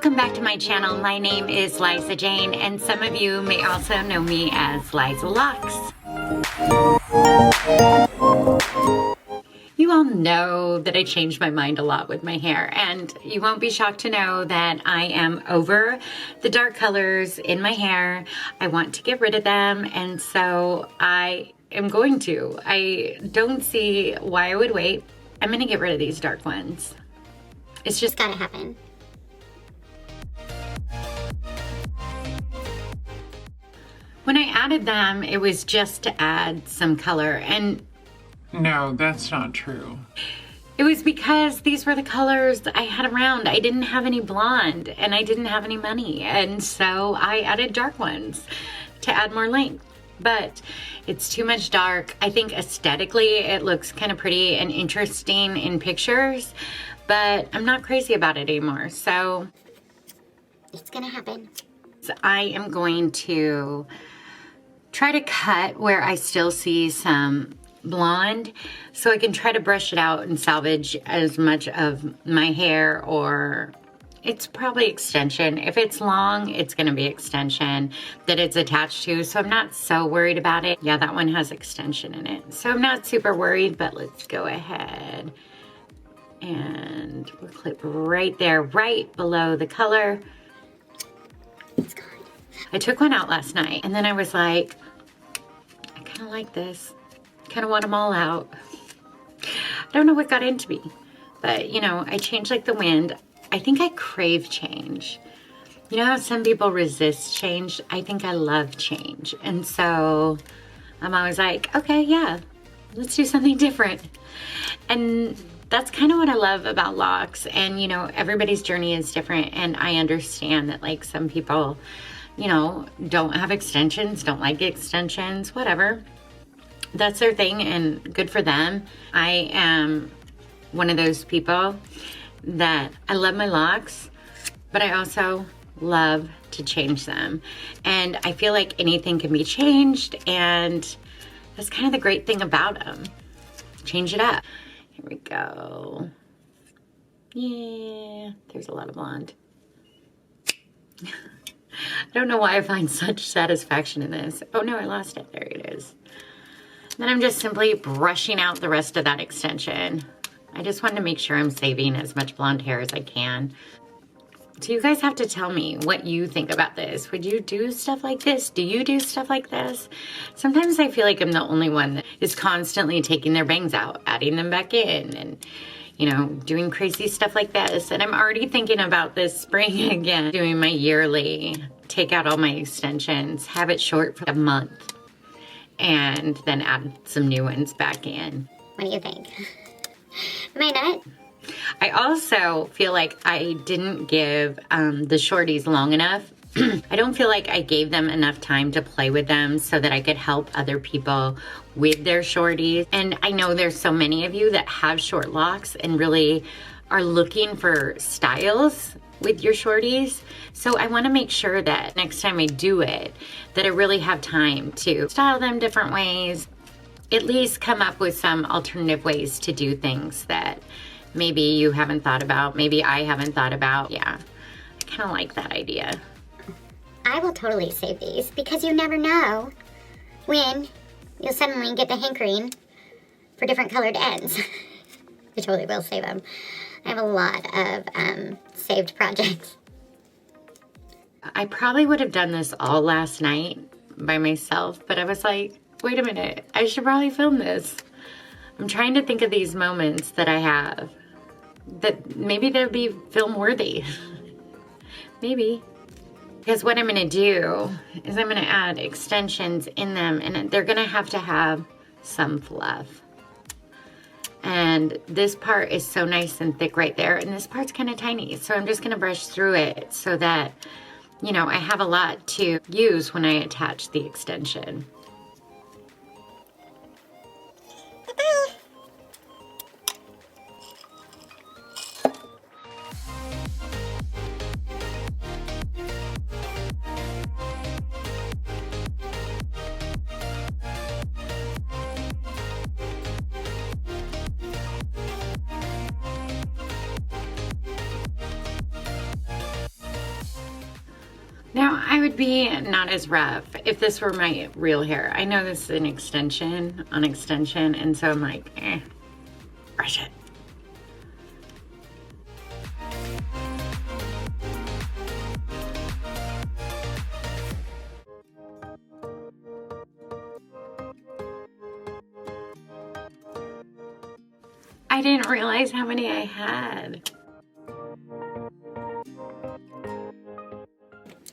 Welcome back to my channel. My name is Liza Jane, and some of you may also know me as Liza Locks. You all know that I change my mind a lot with my hair, and you won't be shocked to know that I am over the dark colors in my hair. I want to get rid of them, and so I am going to. I don't see why I would wait. I'm gonna get rid of these dark ones. It's just gotta happen. When I added them, it was just to add some color, and no, that's not true. it was because these were the colors I had around. I didn't have any blonde and I didn't have any money, and so I added dark ones to add more length. But it's too much dark. I think aesthetically it looks kind of pretty and interesting in pictures, but I'm not crazy about it anymore, so it's gonna happen. So I am going to try to cut where I still see some blonde so I can try to brush it out and salvage as much of my hair, or it's probably extension. If it's long, it's gonna be extension that it's attached to, so I'm not so worried about it. Yeah, that one has extension in it, so I'm not super worried, but let's go ahead and we'll clip right there, right below the color. It's gone. I took one out last night and then I was like, I kind of like this. Kind of want them all out. I don't know what got into me, but you know, I change like the wind. I think I crave change. You know how some people resist change? I think I love change. And so I'm always like, okay, yeah, let's do something different. And that's kind of what I love about locks. And you know, everybody's journey is different. And I understand that like some people, you know, don't have extensions, don't like extensions, whatever. That's their thing and good for them. I am one of those people that I love my locks, but I also love to change them. And I feel like anything can be changed, and that's kind of the great thing about them. Change it up. Here we go. Yeah, there's a lot of blonde. I don't know why I find such satisfaction in this. Oh no, I lost it. There it is. Then I'm just simply brushing out the rest of that extension. I just wanted to make sure I'm saving as much blonde hair as I can. So you guys have to tell me what you think about this. Would you do stuff like this? Do you do stuff like this? Sometimes I feel like I'm the only one that is constantly taking their bangs out, adding them back in, and you know, doing crazy stuff like this. And I'm already thinking about this spring again, doing my yearly, take out all my extensions, have it short for a month, and then add some new ones back in. What do you think? Am I not? I also feel like I didn't give the shorties long enough. I don't feel like I gave them enough time to play with them so that I could help other people with their shorties. And I know there's so many of you that have short locks and really are looking for styles with your shorties. So I want to make sure that next time I do it, that I really have time to style them different ways, at least come up with some alternative ways to do things that maybe you haven't thought about, maybe I haven't thought about. Yeah, I kind of like that idea. I will totally save these because you never know when you'll suddenly get the hankering for different colored ends. I totally will save them. I have a lot of saved projects. I probably would have done this all last night by myself, but I was like, wait a minute, I should probably film this. I'm trying to think of these moments that I have that maybe they'll be film worthy. Maybe. Because what I'm gonna do is I'm gonna add extensions in them, and they're gonna have to have some fluff. And this part is so nice and thick right there, and this part's kind of tiny. So I'm just gonna brush through it so that, you know, I have a lot to use when I attach the extension. Now, I would be not as rough if this were my real hair. I know this is an extension on extension, and so I'm like, brush it. I didn't realize how many I had.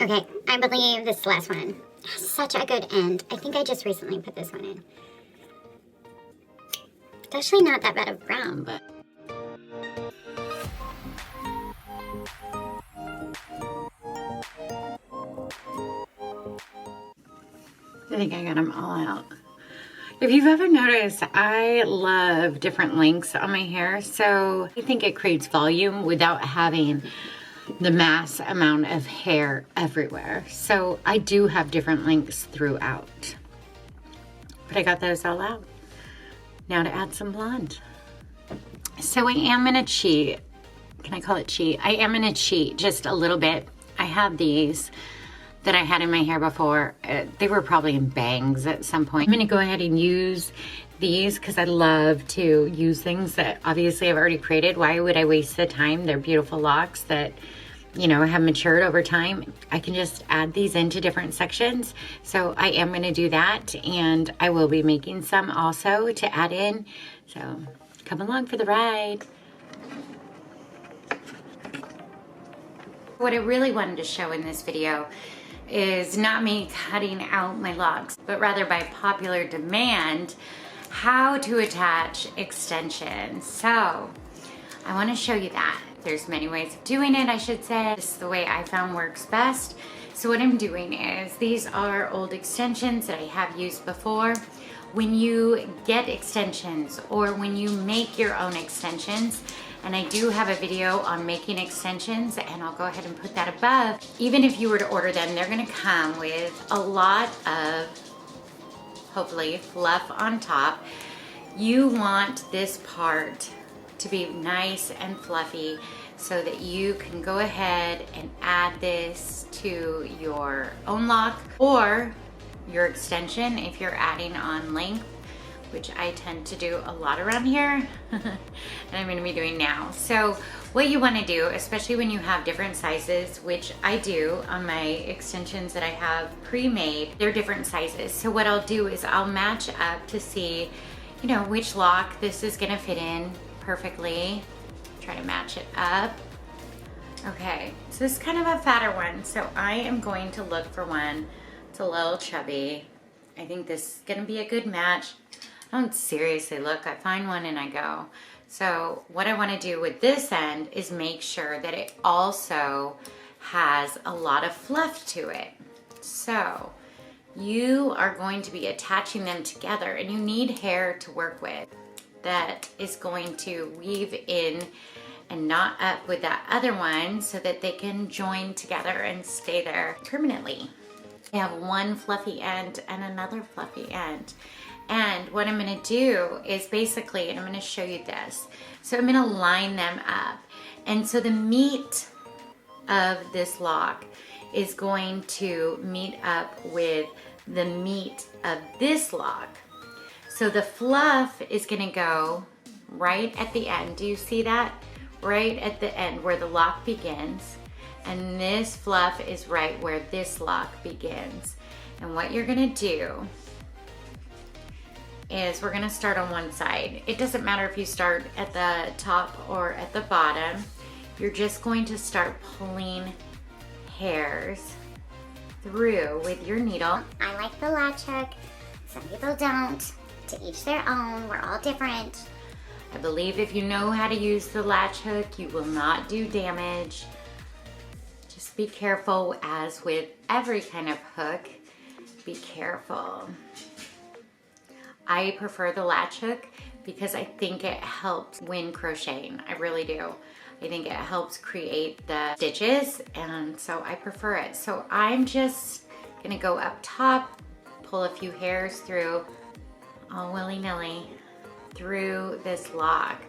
Okay, I believe this last one has such a good end. I think I just recently put this one in. It's actually not that bad of brown, but... I think I got them all out. If you've ever noticed, I love different lengths on my hair, so I think it creates volume without having the mass amount of hair everywhere. So I do have different lengths throughout. But I got those all out. Now to add some blonde. So I am gonna cheat. Can I call it cheat? I am gonna cheat just a little bit. I have these that I had in my hair before. They were probably in bangs at some point. I'm gonna go ahead and use these because I love to use things that obviously I've already created. Why would I waste the time? They're beautiful locks that, you know, have matured over time. I can just add these into different sections. So I am gonna do that, and I will be making some also to add in. So come along for the ride. What I really wanted to show in this video is not me cutting out my locks, but rather by popular demand, how to attach extensions. So I want to show you that. There's many ways of doing it, I should say. This is the way I found works best. So what I'm doing is, these are old extensions that I have used before. When you get extensions or when you make your own extensions, and I do have a video on making extensions, and I'll go ahead and put that above. Even if you were to order them, they're gonna come with a lot of, hopefully, fluff on top. You want this part to be nice and fluffy so that you can go ahead and add this to your own lock or your extension if you're adding on length, which I tend to do a lot around here, and I'm gonna be doing now. So what you wanna do, especially when you have different sizes, which I do on my extensions that I have pre-made, they're different sizes. So what I'll do is I'll match up to see, you know, which lock this is gonna fit in perfectly. Try to match it up. Okay, so this is kind of a fatter one, so I am going to look for one that's a little chubby. I think this is gonna be a good match. I don't seriously look, I find one and I go. So what I wanna do with this end is make sure that it also has a lot of fluff to it. So you are going to be attaching them together, and you need hair to work with that is going to weave in and knot up with that other one so that they can join together and stay there permanently. You have one fluffy end and another fluffy end. And what I'm gonna do is basically, and I'm gonna show you this, so I'm gonna line them up. And so the meat of this lock is going to meet up with the meat of this lock. So the fluff is gonna go right at the end. Do you see that? Right at the end where the lock begins. And this fluff is right where this lock begins. And what you're gonna do is we're gonna start on one side. It doesn't matter if you start at the top or at the bottom. You're just going to start pulling hairs through with your needle. I like the latch hook. Some people don't. To each their own. We're all different. I believe if you know how to use the latch hook, you will not do damage. Just be careful, as with every kind of hook, be careful. I prefer the latch hook because I think it helps when crocheting. I really do. I think it helps create the stitches, and so I prefer it. So I'm just gonna go up top, pull a few hairs through, all willy-nilly, through this lock.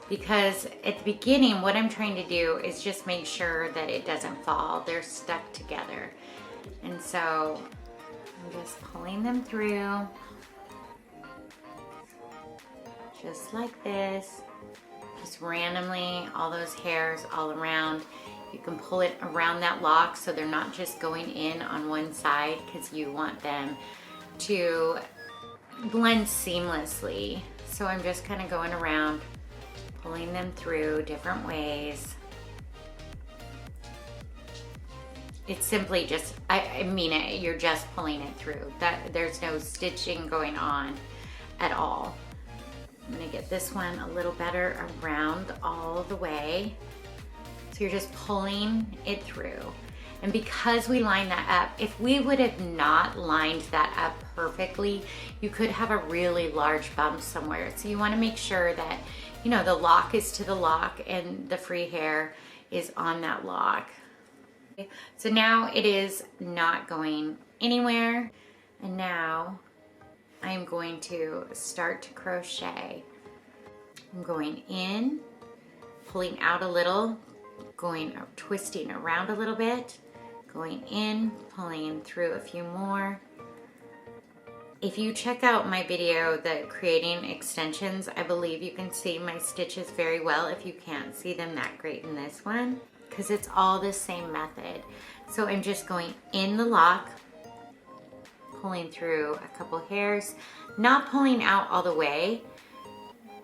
because at the beginning, what I'm trying to do is just make sure that it doesn't fall. They're stuck together. And so I'm just pulling them through, just like this. Just randomly, all those hairs all around. You can pull it around that lock so they're not just going in on one side, because you want them to blend seamlessly. So I'm just kind of going around, pulling them through different ways. It's simply just, I mean it, you're just pulling it through. There's no stitching going on at all. I'm gonna get this one a little better around all the way. So you're just pulling it through. And because we line that up, if we would have not lined that up perfectly, you could have a really large bump somewhere. So you wanna make sure that, you know, the lock is to the lock and the free hair is on that lock. So now it is not going anywhere. And now I'm going to start to crochet. I'm going in, pulling out a little, twisting around a little bit, going in, pulling through a few more. If you check out my video, the creating extensions, I believe you can see my stitches very well if you can't see them that great in this one, because it's all the same method. So I'm just going in the lock, pulling through a couple hairs, not pulling out all the way,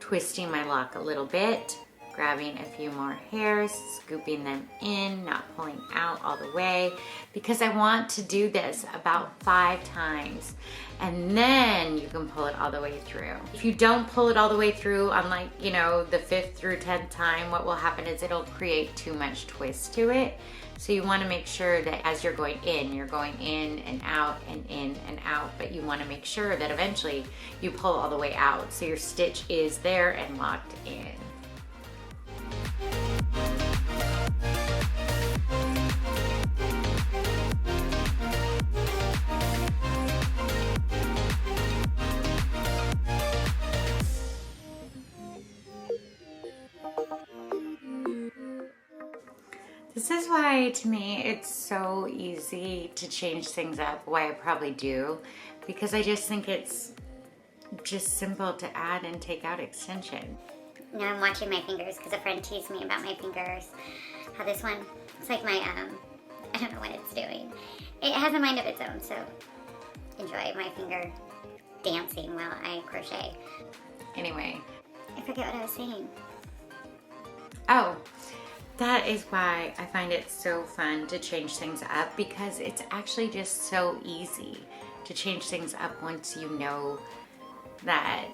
twisting my lock a little bit, grabbing a few more hairs, scooping them in, not pulling out all the way, because I want to do this about 5 times, and then you can pull it all the way through. If you don't pull it all the way through on, like, you know, the 5th through 10th time, what will happen is it'll create too much twist to it. So you want to make sure that as you're going in and out and in and out, but you want to make sure that eventually you pull all the way out so your stitch is there and locked in. This is why, to me, it's so easy to change things up, why I probably do, because I just think it's just simple to add and take out extension. Now I'm watching my fingers because a friend teased me about my fingers. How this one, it's like my, I don't know what it's doing. It has a mind of its own, so enjoy my finger dancing while I crochet. Anyway. I forget what I was saying. Oh. That is why I find it so fun to change things up, because it's actually just so easy to change things up once you know that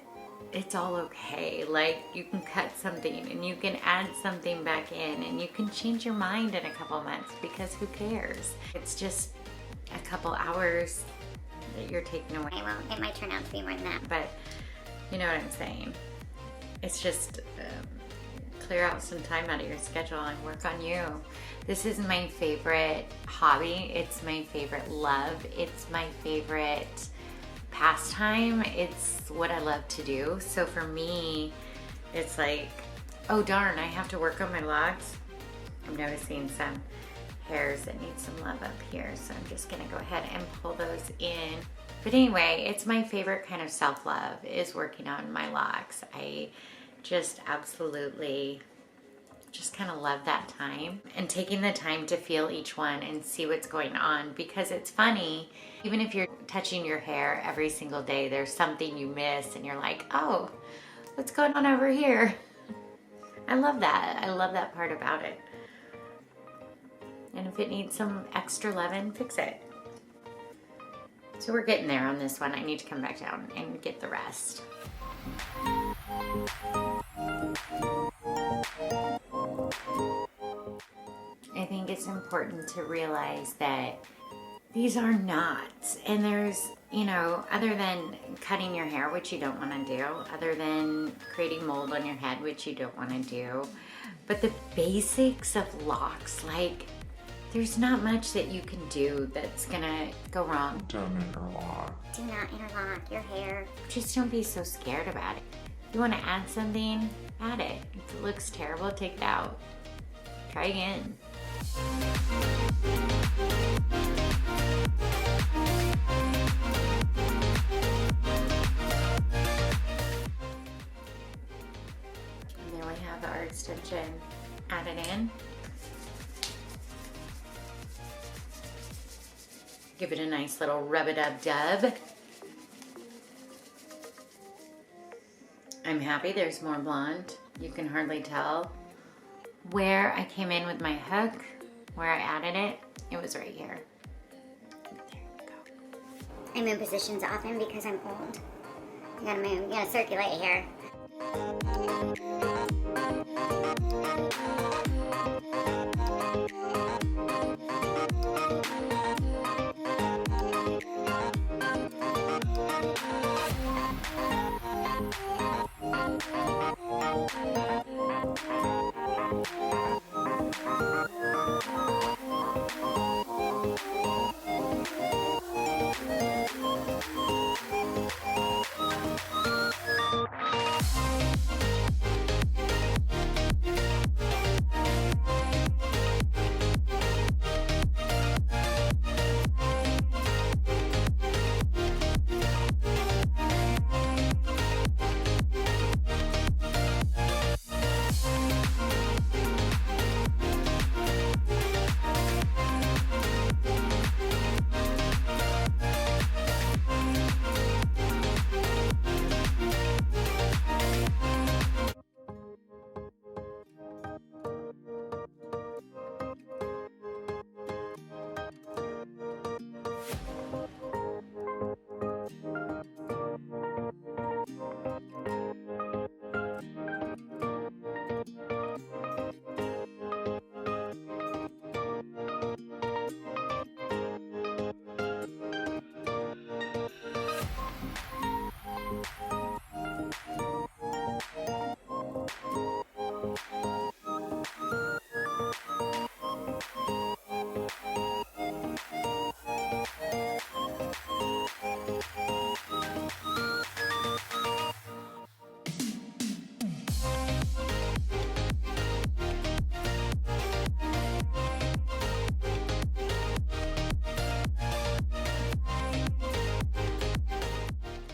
it's all okay. Like, you can cut something and you can add something back in and you can change your mind in a couple months, because who cares? It's just a couple hours that you're taking away. Well, it might turn out to be more than that. But you know what I'm saying. It's just... clear out some time out of your schedule and work on you. This is my favorite hobby. It's my favorite love. It's my favorite pastime. It's what I love to do. So for me, it's like, oh darn, I have to work on my locks. I'm noticing some hairs that need some love up here. So I'm just gonna go ahead and pull those in. But anyway, it's my favorite kind of self-love, is working on my locks. I just absolutely just kind of love that time and taking the time to feel each one and see what's going on, because it's funny, even if you're touching your hair every single day, there's something you miss and you're like, oh, what's going on over here? I love that. I love that part about it. And if it needs some extra loving, fix it. So we're getting there on this one. I need to come back down and get the rest. I think it's important to realize that these are knots, and there's, you know, other than cutting your hair, which you don't want to do, other than creating mold on your head, which you don't want to do, but the basics of locks, like, there's not much that you can do that's gonna go wrong. Don't interlock. Do not interlock your hair. Just don't be so scared about it. You want to add something? Add it. If it looks terrible, take it out. Try again. And there we have our extension added in. Give it a nice little rub-a-dub-dub. I'm happy there's more blonde. You can hardly tell. Where I came in with my hook, where I added it, it was right here. There you go. I move positions often because I'm old. You gotta move, you gotta circulate here.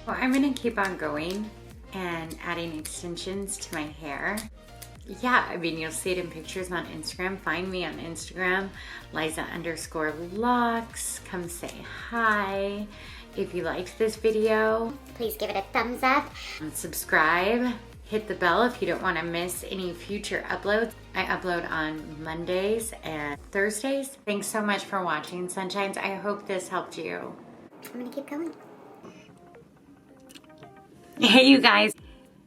Well, I'm gonna keep on going and adding extensions to my hair. Yeah, I mean, you'll see it in pictures on Instagram. Find me on Instagram, Liza_locks. Come say hi. If you liked this video, Please give it a thumbs up. subscribe. Hit the bell if you don't want to miss any future uploads. I upload on Mondays and Thursdays. Thanks so much for watching, Sunshines. I hope this helped you. I'm gonna keep going. Hey, you guys.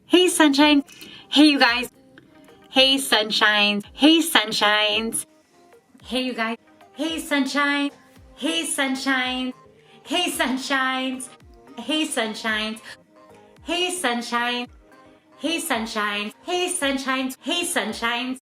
Hey, Sunshine. Hey, you guys. Hey, Sunshines. Hey, Sunshines. Hey, you guys. Hey, Sunshine. Hey, Sunshine. Hey, Sunshines. Hey, Sunshines. Hey, Sunshine. Hey, Sunshines. Hey, Sunshines. Hey, Sunshines.